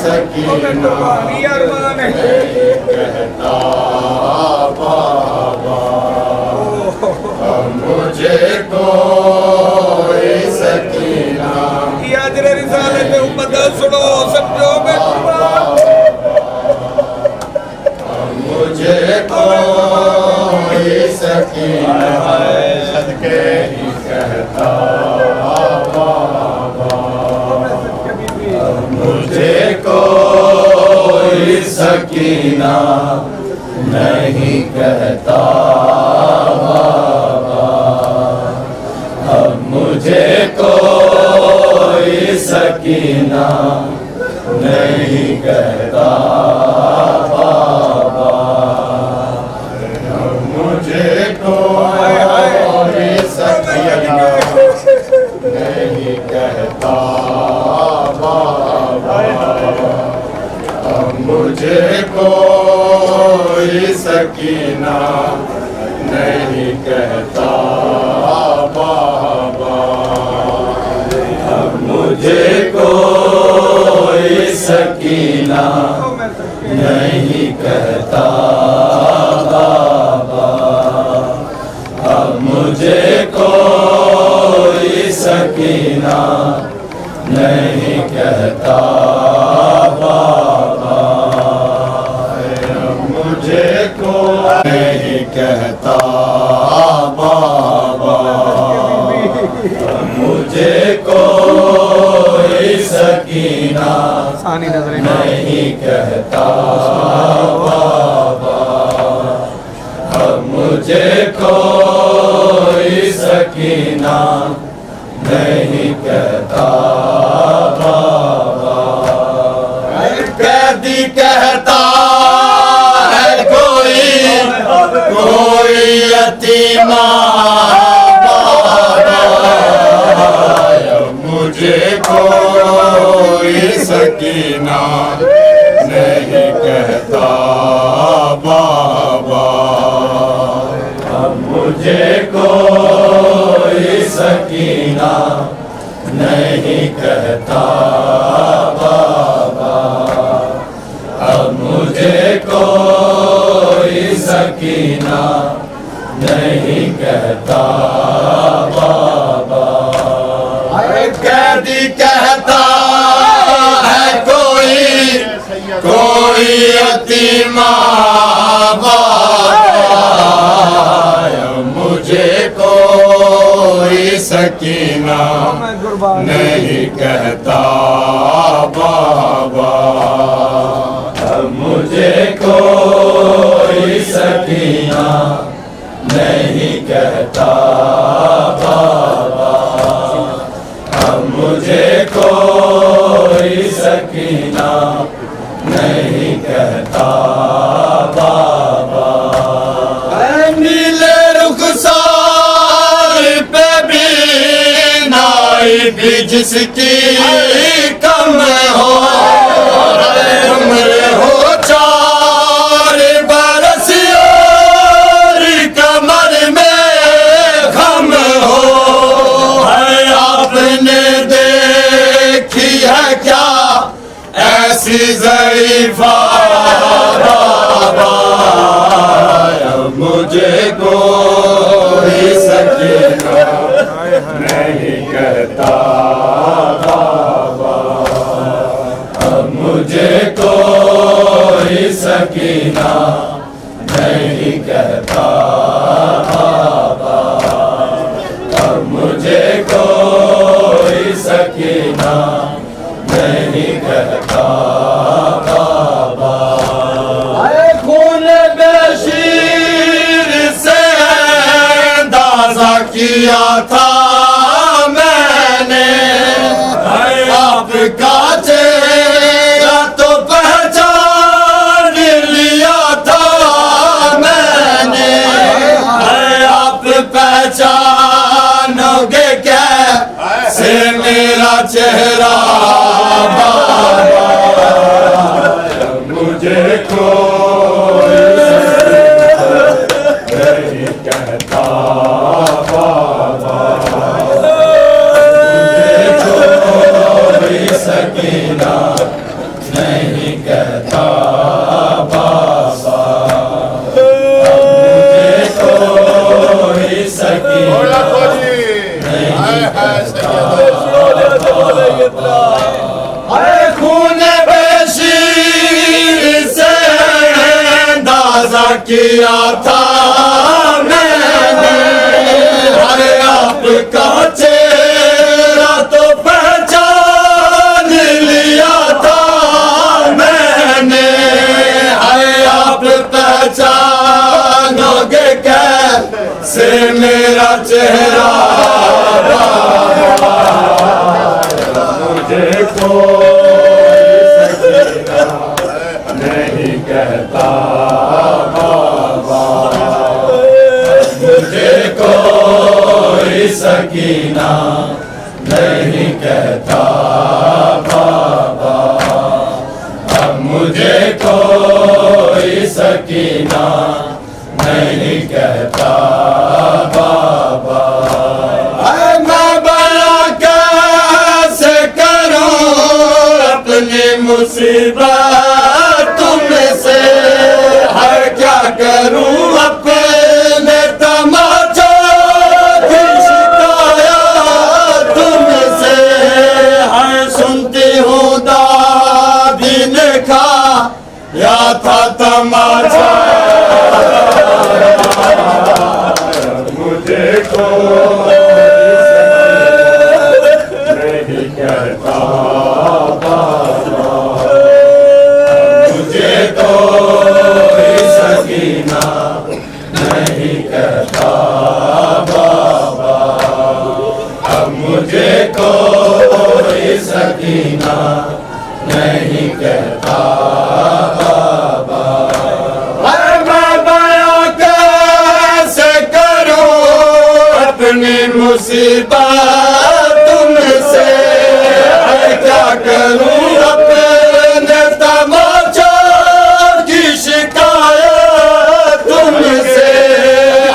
सकीना कहता बाबा मुझे कोई सकीना याजरे रिसाले पे उम्मत सुनो समझो मैं मुझे कोई सकीना सदके ही कहता बाबा मुझे कोई सकीना नहीं कहता बाबा मुझे कोई सकीना नहीं कहता बाबा मुझे कोई सकीना नहीं कहता बाबा मुझे कोई सकीना नहीं कहता बाबा मुझे कोई सकीना नहीं कहता बाबा मुझे कोई सकीना नहीं कहता बाबा मुझे को नहीं कहता बाबा मुझे कोई सकीना नहीं कहता बाबा मुझे कोई सकीना नहीं कहता बाबा कैदी कहता है कोई यतीमा मुझे कोई सकीना नहीं कहता बाबा मुझे कोई सकीना नहीं कहता बाबा मुझे कोई सकीना नहीं कहता बाबा कैदी कहता है कोई यतीमा मुझे कोई सकीना नहीं कहता बाबा मुझे कोई सकीना नहीं कहता बाबा मुझे कोई सकीना नहीं कहता बाबा नीले रुखसार पे भी नाई भी जिसकी कम हो उम्र हो 4 बरस और कमर में खम हो आपने देखी है क्या ऐसी ज़रीफ़ा मुझे कोई सकीना नहीं कहता बाबा मुझे कोई सकीना नहीं कहता बाबा मुझे कोई सकीना नहीं कहता बाबा खून बेशीर से अंदाजा किया था मैंने आपका चेहरा तो पहचान लिया था मैंने आप पहचानोगे क्या से मेरा चेहरा बाबा मुझे कोई नहीं कहता बाबा मुझे कोई किया था मैंने, अरे आपका चेहरा तो पहचान लिया था मैंने, अरे आप पहचानोगे कैसे मेरा चेहरा, मुझे नहीं कहता बाबा, मुझे कोई सकीना नहीं कहता बाबा, अब मुझे कोई सकीना नहीं कहता बाबा। मैं बयां कैसे करूं अपनी मुसीबत तुमसे, हर क्या करूं अपने तमाचों की शिकायत तुमसे, हर सुनती हूँ दादी ने खाया था तमाचा, मुझे कोई नहीं कहता बाबा, मुझे कोई सकीना नहीं कहता बाबा, अब मुझे कोई सकीना नहीं कहता बाबा। मैं बयां कैसे करूं अपनी मुसीबत तुमसे, क्या करूं अपने तमाचों की शिकायत तुमसे,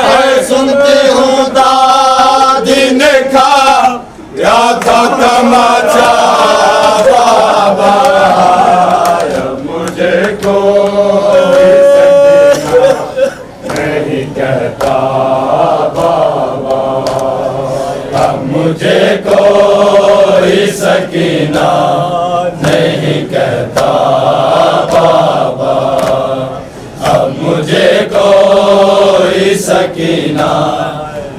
हर सुनती हूँ दादी ने खाया था तमाचा बाबा, मुझे कोई सकीना नहीं कहता बाबा, अब मुझे कोई सकीना नहीं कहता बाबा, अब मुझे कोई सकीना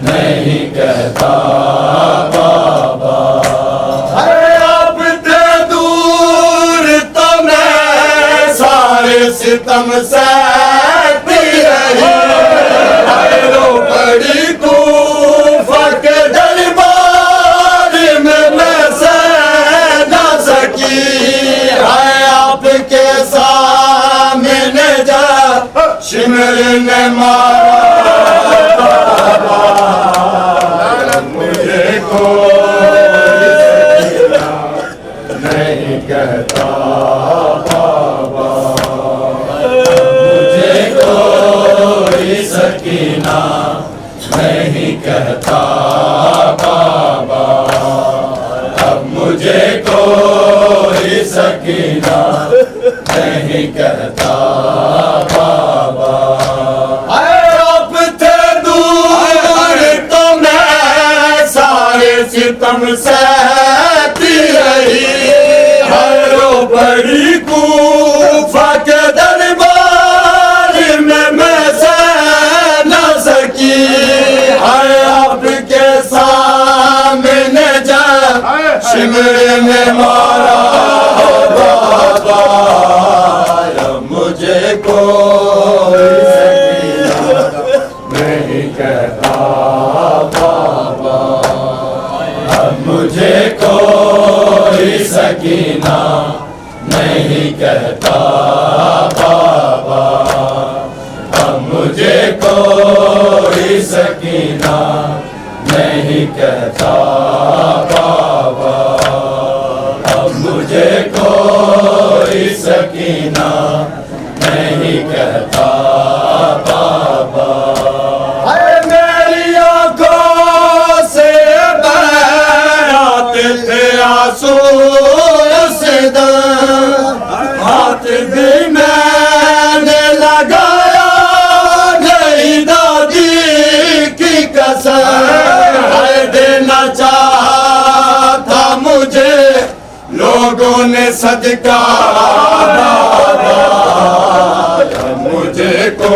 नहीं कहता बाबा। अरे आप थे दूर तो मैं सारे सितम सहती रही, अरे रो पड़ी कूफा के दरबार में मैं सह न सकी, है आपके सामने जा शिमर ने मारा, मुझे कोई सकीना नहीं कहता बाबा, मुझे कोई सकीना नहीं कहता बाबा, अब मुझे कोई सकीना नहीं कहता बाबा। आप थे दूर तो मैं सारे सितम सहती रही, हर बड़ी कूफा के दरबार में मैं सह न सकी, हर आपके सामने जा शिमर में मारा बाबा, मुझे कोई सकीना नहीं कहता बाबा, अब मुझे कोई सकीना नहीं कहता बाबा, अब मुझे कोई सकीना नहीं कहता बाबा, अब मुझे कोई सकीना नहीं कहता बाबा। मेरी आंखों से बहते थे आंसू उस दम, हाथ भी मैंने लगाया नहीं दादी की कसम, देना चाहा था मुझे लोगों ने सदका, मुझे को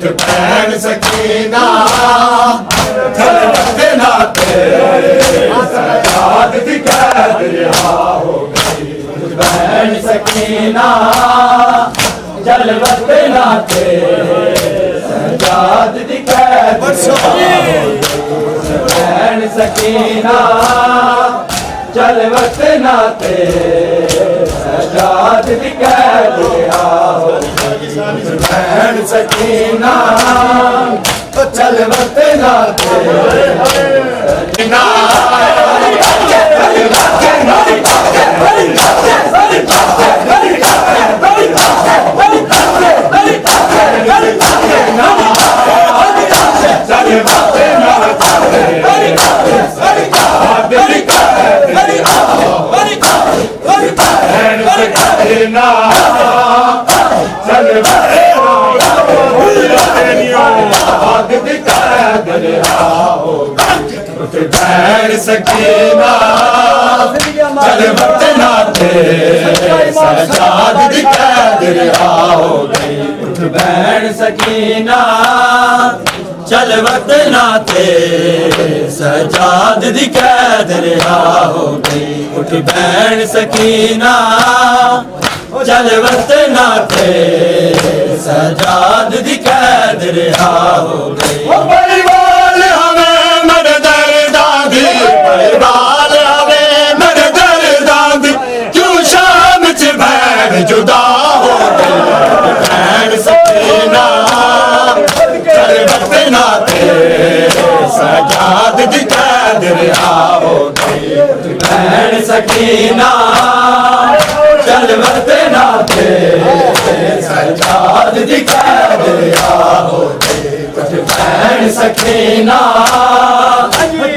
उठ भैन सकीना चल वक्त नाते सजाद दी कैद रिहा हो गई बहन सकीना चल वक्त नाते सजाद दी कैद बहन सकीना चल वक्त नाते सजाद दी कैद हो भैन सकीना चल वक्त नाते भैन सकीना चल वक्त नाते सजाद दी कैद रिहा हो गई उठ बहन सकीना चल वक्त नाते सजाद दी कैद रिहा हो गई उठ बहन सकीना चल वक्त नाते सजाद दी कैद रिहा हो गई परिवार हमें मेरे दर्दादी परिवार हमें मेरे दर्दादी क्यों शाम च भैन जुदा हो गई भैन सकीना चल वक्त नाते सजाद दी कैद रिहा हो गई बहन सकीना चल वक्त नाते सजाद दी कैद रिहा हो गई बहन सकीना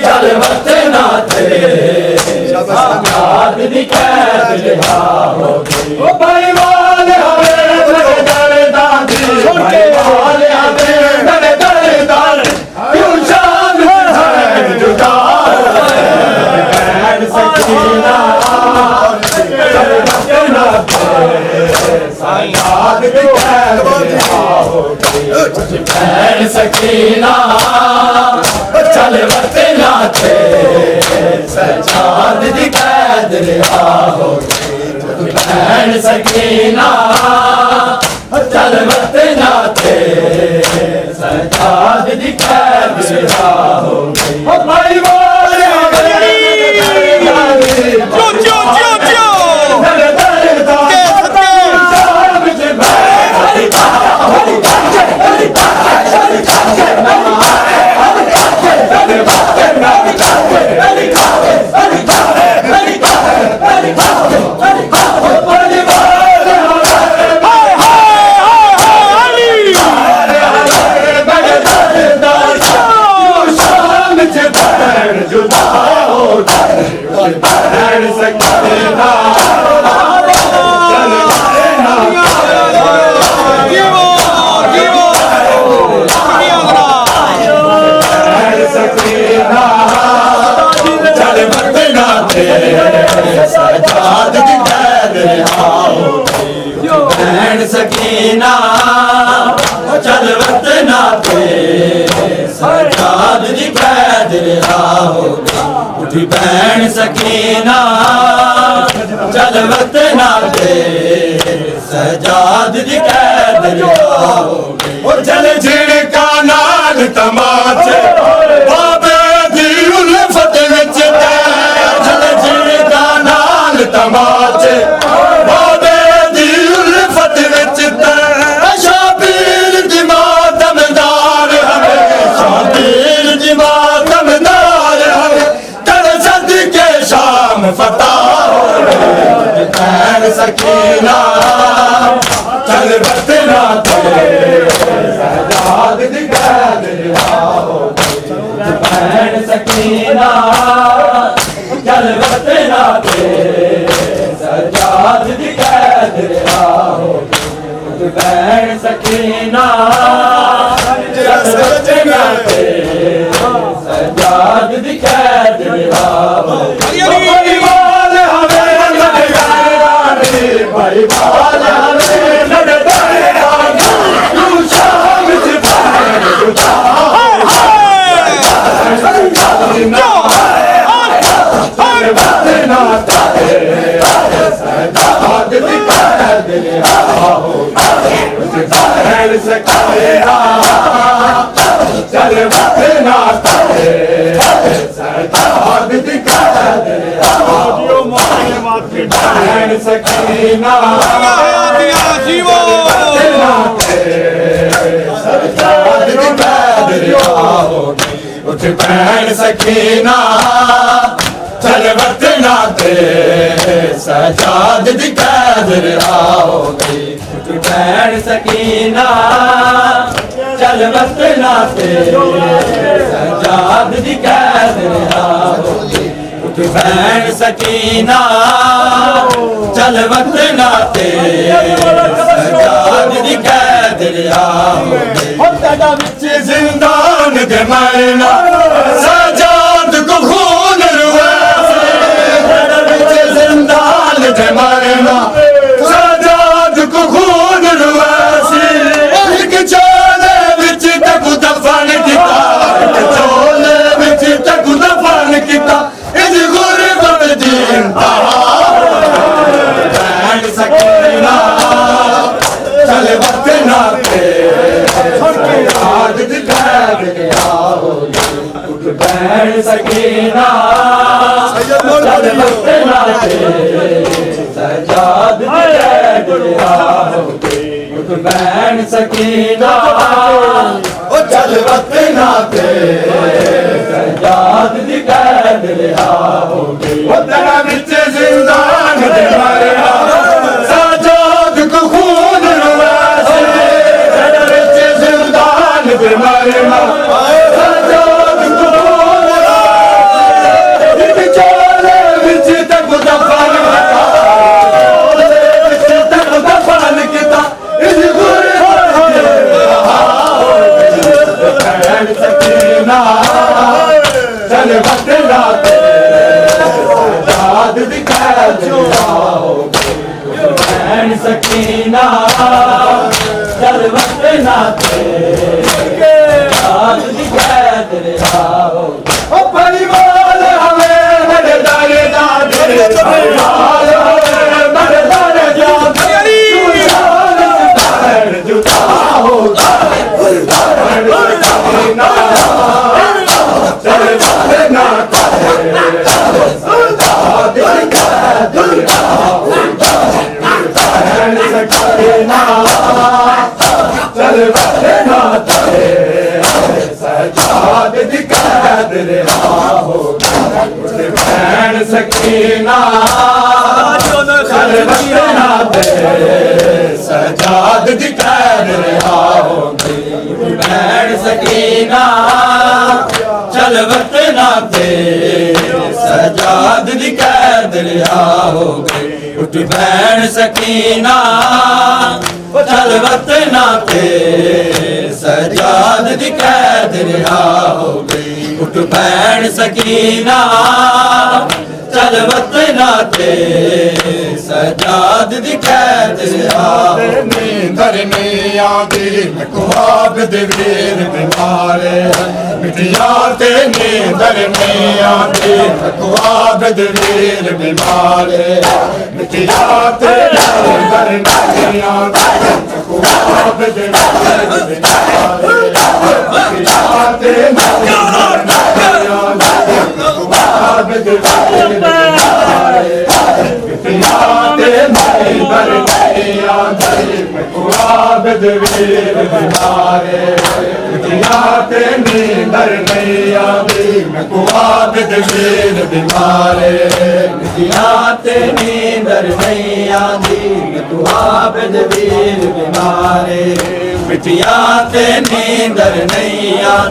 चल वक्त नाते सजाद दी कैद रिहा हो गई परिवार हमें मेरे दर्दादी परिवार हमें मेरे दर्दादी क्यों शाम च भैन जुदा हो गई भैन सकीना चल वक्त नाते सजाद दी कैद रिहा हो गई बहन सकीना चल वक्त नाते सजाद दी कैद रिहा हो गई बहन सकीना चल वक्त नाते सजाद दी कैद रिहा हो गई परिवार मेरे दर्दादी शाम च भैन सकीना चल वक्त नाते सजाद दी कैद रिहा हो गई बहन सकीना चल वक्त नाते सजाद दी कैद रिहा हो गई उठी बहन सकीना चल वक्त नाते सजाद दी कैद रिहा हो गई और चल झिड़का नाल तमाचे बाबे दी उल्फत विच चल झिड़का नाल तमाचे बाबे दी उल्फत विच शाबीर दी मातमदार हमें शाबीर दी मातमदार हमें कर सद के शाम फता हो गई भैन सकीना चल वक्त नाते सजाद दी कैद रिहा हो गई बहन सकीना चल वक्त नाते सजाद दी कैद रिहा हो गई बहन सकीना चल वक्त नाते सजाद दी कैद रिहा हो गई परिवार हमें मेरे दर्दादी परिवार हमें मेरे दर्दादी क्यों शाम च चल वतना ते सजाद दी कैद भैन सकीना जीवो सजाद दी कैद उठ भैन सकीना चल वतना ते सजाद दी कैद हो गई उठ भैन सकीना चल वतना ते सजाद दी कैद हो गई उठ भैन सकीना चल वतना ते सजाद दी कैद हो गई जिंदान के मरना सजाद को खून रुआ जिंदान के मरना सजाद को खून रुआ एक चोले विच तक दफन किता एक चोले विच तक दफन किता इस गुरबत दी इंतहा भैन सकीना चल वतना ते सजाद दी कैद हो गई उठ भैन सकीना चल वतना ते सजाद दी कैद हो गई उठ भैन सकीना चल वतना ते सजाद दी कैद हो गई वतना विच जिंदान दे मरना सजाद को खून रुआ विच जिंदान दे मरना सजाद को खून रुआ एक चोले विच तक दफन किता विच तक दफन किता इस गुरबत भैन सकीना चल वतना ते सजाद दी कैद हो गई भैन सकीना चल वतना ते सजाद दी कैद हो गई परिवार हमें बड़े दारे दादे परिवार हमें बड़े दारे दादे जुदा होगा चल वतना सजाद दी कैद भैन सकीना चल वतना सजाद दी कैद हो गई भैन सकीना चल वतना सजाद दी कैद हो गई भैन सकीना चल वतना ते सजाद दी कैद हो गई उठ भैन सकीना चल वतना ते सजाद दी कैद हो गई उठ भैन सकीना चल वतना ते सजाद दी कैद नींदर नहीं आती ख्वाब दे वीर बीमारे मिटिया ते नींदर नहीं आती ख्वाब दे वीर बीमारे मिटिया ते नींदर नहीं आती ख्वाब दे वीर बीमारे मिटिया ते नींदर नहीं आती ख्वाब दे वीर बीमारे मिटिया ते नींदर नहीं आती ख्वाब दे वीर बीमारे मिटिया ते नींदर नहीं आती ख्वाब दे वीर बीमारे मिटिया ते नींदर नहीं आती ख्वाब दे वीर बीमारे मिटिया ते नींदर नहीं आती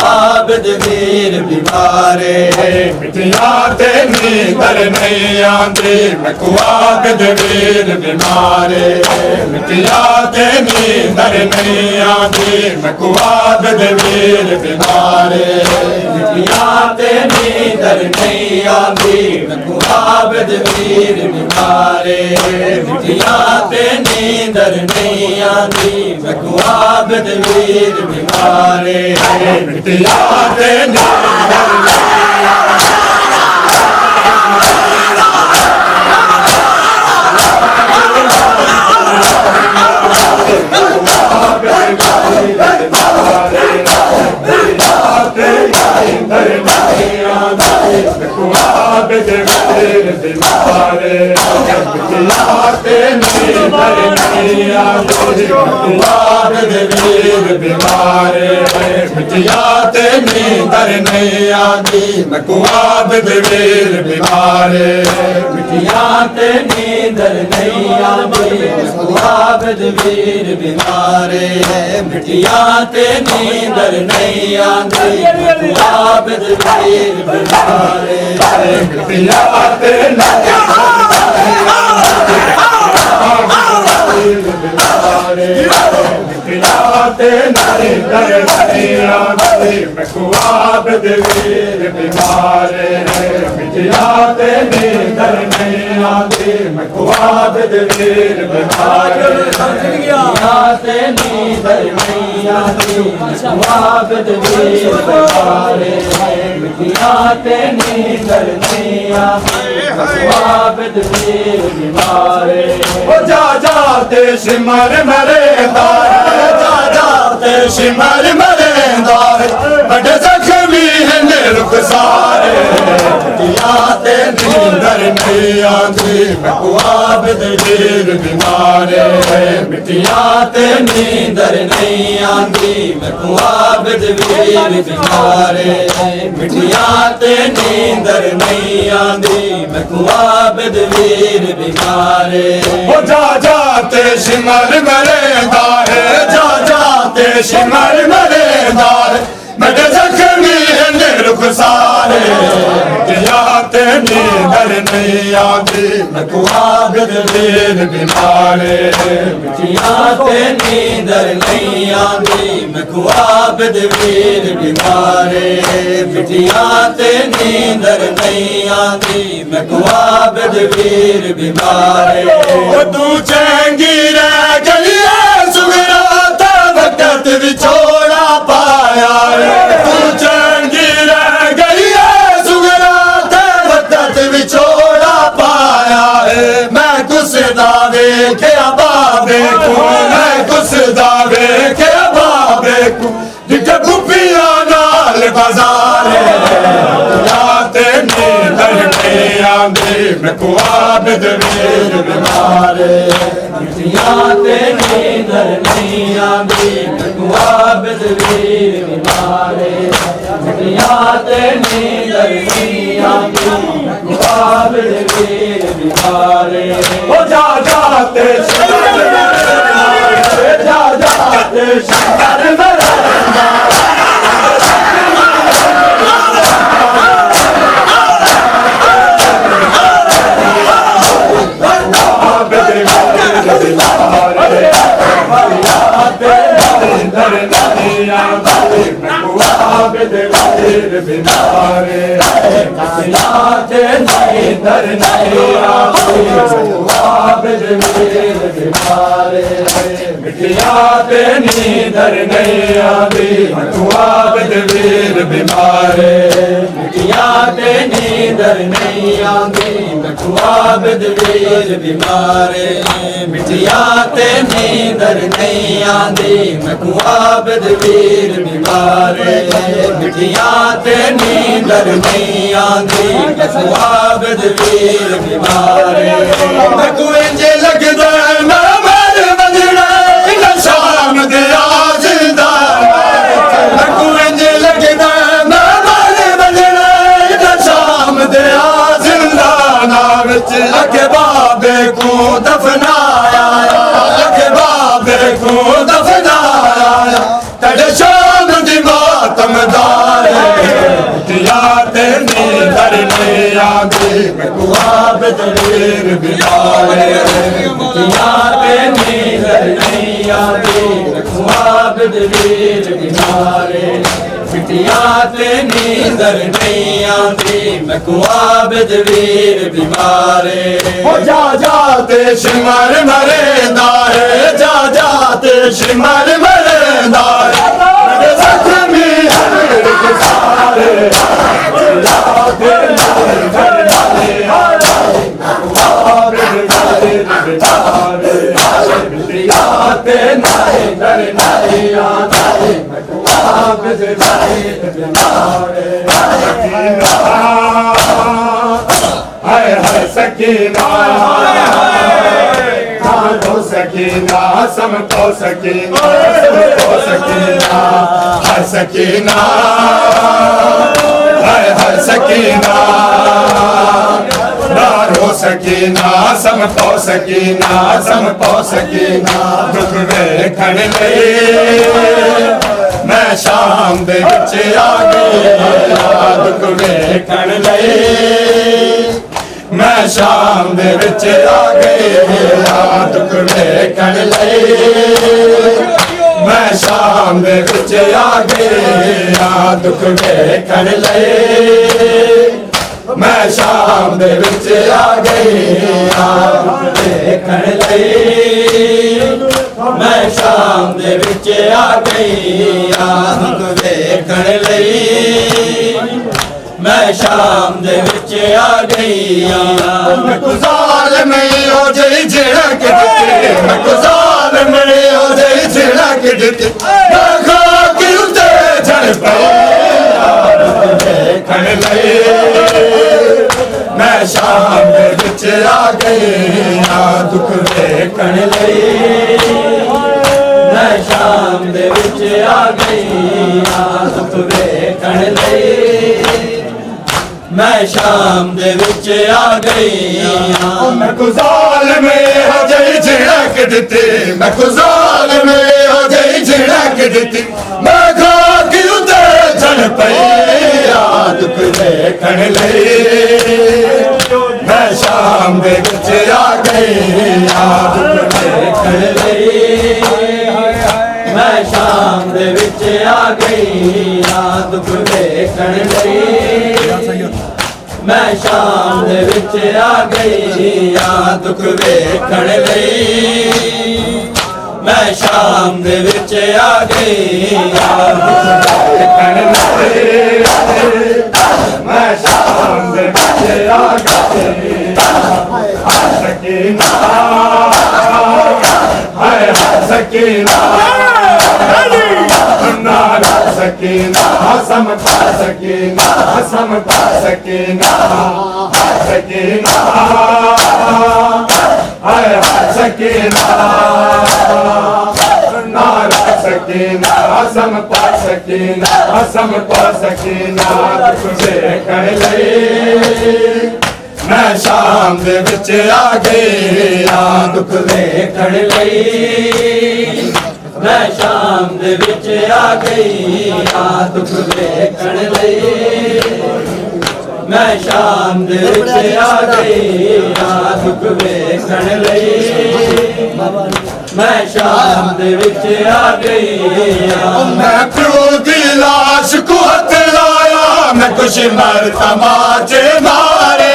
ख्वाब दे वीर बीमारे मिटिया ते नींदर नहीं आती ख्वाब दे वीर बीमारे मिटिया ते नींदर नहीं आती ख्वाब दे वीर बीमारे मिटिया ते नींदर नहीं आती ख्वाब दे वीर बीमारे मिटिया ते नींदर नहीं आती ख्वाब दे वीर बीमारे मिटिया ते नींदर आंधी आबिद वीर बीमारे मिटिया ते नींदर नहीं आंधी आबिद वीर बीमारे मिटिया ते नींदर नहीं आंदी आबिद वीर बीमारे मिटिया ते नींदर नहीं आंदी आबिद वीर बीमारे मिटिया ते मिटियाते नहीं दर नहीं आंधी आबिद वीर बीमारे मिटियाते नींदर नहीं आंधी आबिद वीर बीमारे मिटियाते नींदर नहीं आंदी आबिद वीर बीमारे मिटियाते नींदर नहीं आंदी आबिद वीर बीमारे जा जाते सिमर मरेदार जा जाते सिमर मरेदार बड़े जख्मी हैं रुख सारे मिटियाते नींदर नहीं आंधी आबिद वीर बीमारे मिटियाते नींदर नहीं आंदी आबिद वीर बीमारे मिटियाते नींदर नहीं आंदी आबिद वीर बीमारे जा जाते सिमर मरेदार जा जाते सिमर मरेदार बड़े जख्मी हैं रुख सारे मिटियाते नींदर नहीं आंधी आबिद वीर बीमारे मिटियाते नींदर नहीं आंदी आबिद वीर बीमारे मिटियाते नींदर नहीं आंदी आबिद वीर बीमारे तू चंगी रह गई सुगरा था वक्त विछोड़ा पाया तू चंगी रह गई सुगरा था वक्त विछोड़ा पाया मैं कुछ दावे के बाबे को मैं कुछ दावे के बाबे को जिके बुपिया नाल बाजार याते नींदर नहीं आंधी आबिद वीर बीमारे मिटियाते नींदर नहीं आंदी आबिद वीर बीमारे मिटियाते नींदर नहीं आंदी आबिद वीर बीमारे जा जाते सिमर मरेदार जा जाते सिमर मरेदार आबिद वीर बीमारे मिटियाते नींदर नहीं आंदी आबिद वीर बीमारे मिटियाते नींदर नहीं आंधी आबिद वीर बीमारे मिटियाते नींदर नहीं आंदी आबिद वीर बीमारे मिटियाते नींदर नहीं आंदी आबिद वीर बीमारे मिटियाते नींदर नहीं आंदी आबिद वीर बीमारे इंज लगदा मैं मर बजना शाम दिया जिंदा इंज लगदा मैं मर बजना शाम दिया जिंदा नाम लगे बाबे को दफनाया लगे बाबे को दफनाया तेरे शाम दी मातमदार मिटियाते नींदर नहीं आंधी आबिद वीर बीमारे मिटियाते नींदर नहीं आंदी आबिद वीर बीमारे मिटियाते नींदर नहीं आंदी आबिद वीर बीमारे जा जाते सिमर मरेदार जा जाते सिमर मरेदार बड़े जख्मी हैं रुख सारे मिटियाते नींदर नहीं आंधी आबिद वीर बीमारे मिटियाते नींदर नहीं आंधी आबिद वीर बीमारे हाय हाय सकीना रो सकीना समको सकीना समको सकीना हर सकीना हर सकीना ना रो सकीना समको सकीना समको सकीना दुख वेखण लई मैं शाम दे विच आ गया दुख वेखण लई मैं शाम दे विच आ गया दुख वेखण लई मैं शाम दे विच आ गया दुख वेखण लई मैं शाम दे विच आ गया दुख वेखण लई मैं शाम दे विच आ गया दुख वेखण लई मैं शाम दे विच आ गया मैं गुज़ार में हो जई झिड़क दित्ती मैं गुज़ार में हो जई झिड़क दित्ती मैं खाक उत्ते झड़ पिया दुख वेखण लई मैं शाम दे विच आ गया दुख वेखण लई मैं शाम दे विच आ गया दुख वेखण लई मैं शाम दे विच आ गया मैं गुज़ार में हो जई झिड़क दित्ती मैं गुज़ार में हो जई झिड़क दित्ती मैं खाक उत्ते झड़ पिया दुख वेखण लई मैं शाम दे विच आ गया दुख वेखण लई मैं शाम दे विच आ गया दुख वेखण लई मैं शाम दे विच आ गया दुख वेखण लई मैं शाम दे विच आ गया दुख वेखण लई मैं शाम दे विच आ गया हर सकीना हर सकीना नारा सकीना समता सकीना समता सकीना सकीना हर सकीना नारा सकीना समता सकीना समता सकीना दुख वेखण लई मैं शाम दे विच आ गया दुख वेखण लई मैं शाम दे विच आ गया दुख वेखण लई मैं शाम दे विच आ गया दुख वेखण लई मैं शाम दे विच आ गया मैं प्यो दी लाश को हथ लाया मैं कुछ मर तमाचे मारे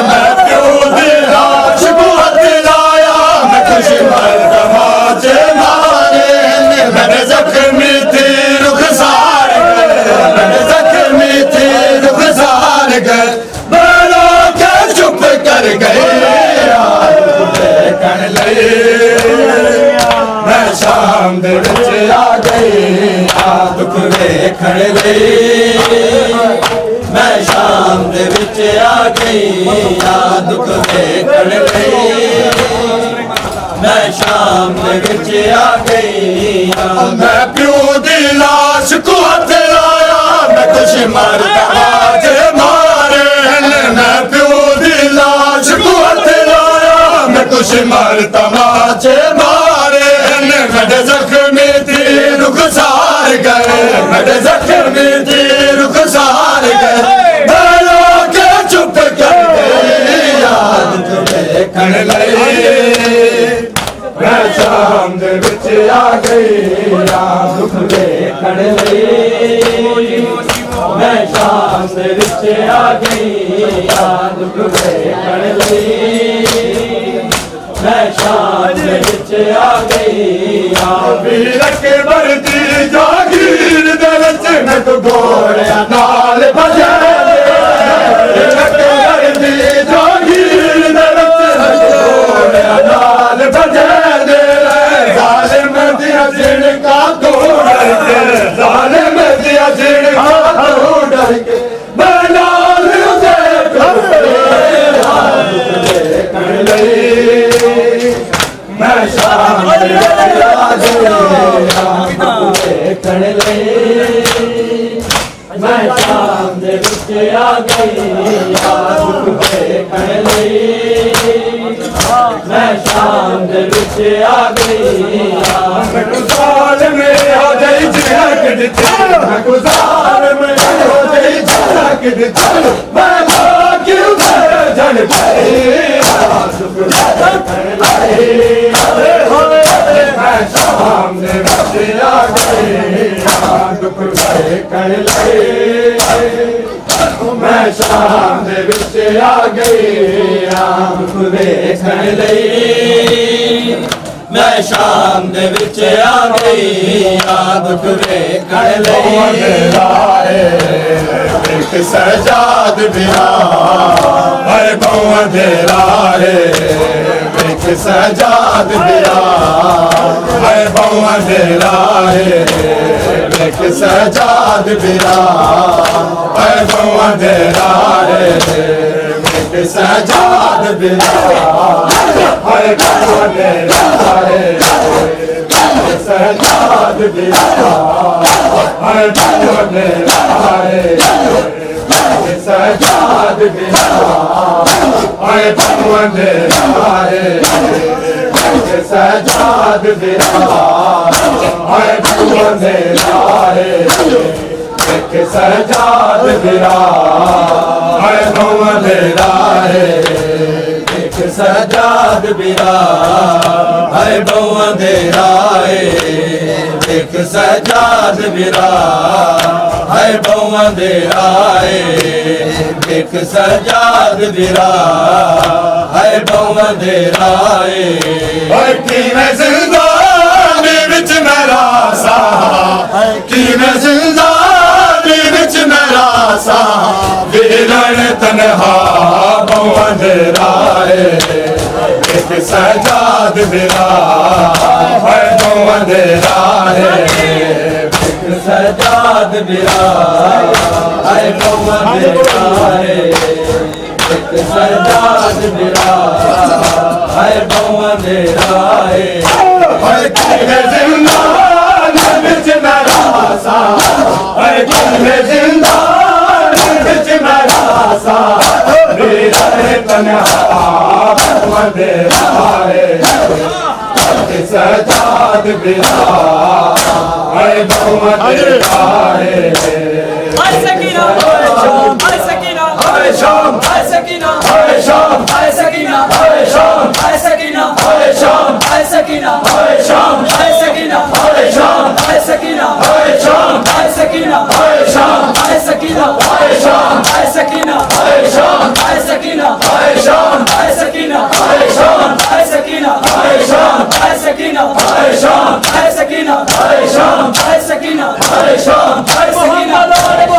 मैं प्यो दी लाश को हथ लाया मैं कुछ मर तमाचे मारे मैंने जख्मी थी रुखसार गए मैंने जख्मी थी रुखसार गए बड़ा के चुप कर गए वेखण लई मैं शाम दे विच आ गया दुख वेखण लई मैं शाम दे विच आ गया दुख वेखण लई मैं शाम दे विच आ गया मैं प्यो दी लाश को हथ लाया मैं कुछ मर तमाचे मारे मैं प्यो दी लाश को हथ लाया मैं कुछ मर तमाचे मारे मेरे जख्मी थी रुखसार गए मेरे जख्मी थी रुखसार गए बड़ा के चुप कर गया दुख वेखण लई मैं शाम दे विच आ गया दुख वेखण लई मैं शाम दे विच आ गया दुख वेखण लई मैं शाम दे विच आ गया वीर अकबर दी जागीर दे विच मैं तो घोड़ियां नाल भजे वीर अकबर दी जागीर दे विच मैं तो घोड़ियां नाल भजे जालिम दिया जिनका तो डर के जालिम दिया जिनका तो डर के मैं लाल उसे वेखण लई मैं ਵੇਖਣ ਲਈ ਮੈਂ ਸ਼ਾਮ ਦੇ ਵਿੱਚ ਆ ਗਈ ਆ ਦੁੱਖ ਵੇਖਣ ਲਈ ਮੈਂ ਸ਼ਾਮ ਦੇ ਵਿੱਚ ਆ ਗਈ ਆ गुजार में हो जाई झलक दिते गुजार में हो जाई झलक दिते मैं क्यों जन पे मैं सामने बचे आ गए दुख कर ले मैं सामने बचे आ गए ਦੁੱਖ ਵੇਖਣ ਲਈ ਮੈਂ ਸ਼ਾਮ ਦੇ ਵਿੱਚ ਆ ਗਈ ਆ ਦੁੱਖ ਵੇਖਣ ਲਈ एक सजाद बिना हर पवन तेरा है एक सजाद बिना हर पवन तेरा है एक सजाद बिना हर पवन तेरा है एक सजाद बिना हर पवन तेरा है सजाद बिना हर पवन तेरा है सजाद बिना हर पवन तेरा है सजाद बिना हर पवन तेरा है एक सजाद बिना हर पवन तेरा है एक सजाद बिना है बहु अंधेरा है एक सजाद बिना है बहु अंधेरा है एक सजाद बिना है बहु अंधेरा है की मैं जिंदान विच मेरा सा की मैं जिंदान विच मेरा सा वीरन तन्हा बहु अंधेरा है एक सजाद बिना है बहु अंधेरा है एक सजाद बिना है बहु अंधेरा है एक सजाद बिना है बहु अंधेरा है की मैं जिंदान विच मेरा सा की मैं जिंदान विच मेरा सा वीरन तन्हा बहु अंधेरा है सजाद बिना है बहु अंधेरा है हाय सकीना हाय शाम हाय सकीना हाय शाम हाय सकीना हाय शाम हाय सकीना हाय शाम हाय सकीना हाय शाम हाय सकीना हाय शाम हाय सकीना हाय शाम हाय सकीना हाय शाम हाय सकीना हाय शाम हाय सकीना हाय शाम हाय सकीना हाय शाम हाय सकीना हाय शाम हाय सकीना हाय शाम हाय सकीना हाय शाम हाय सकीना हाय शाम हाय सकीना हाय शाम हाय सकीना हाय शाम हाय सकीना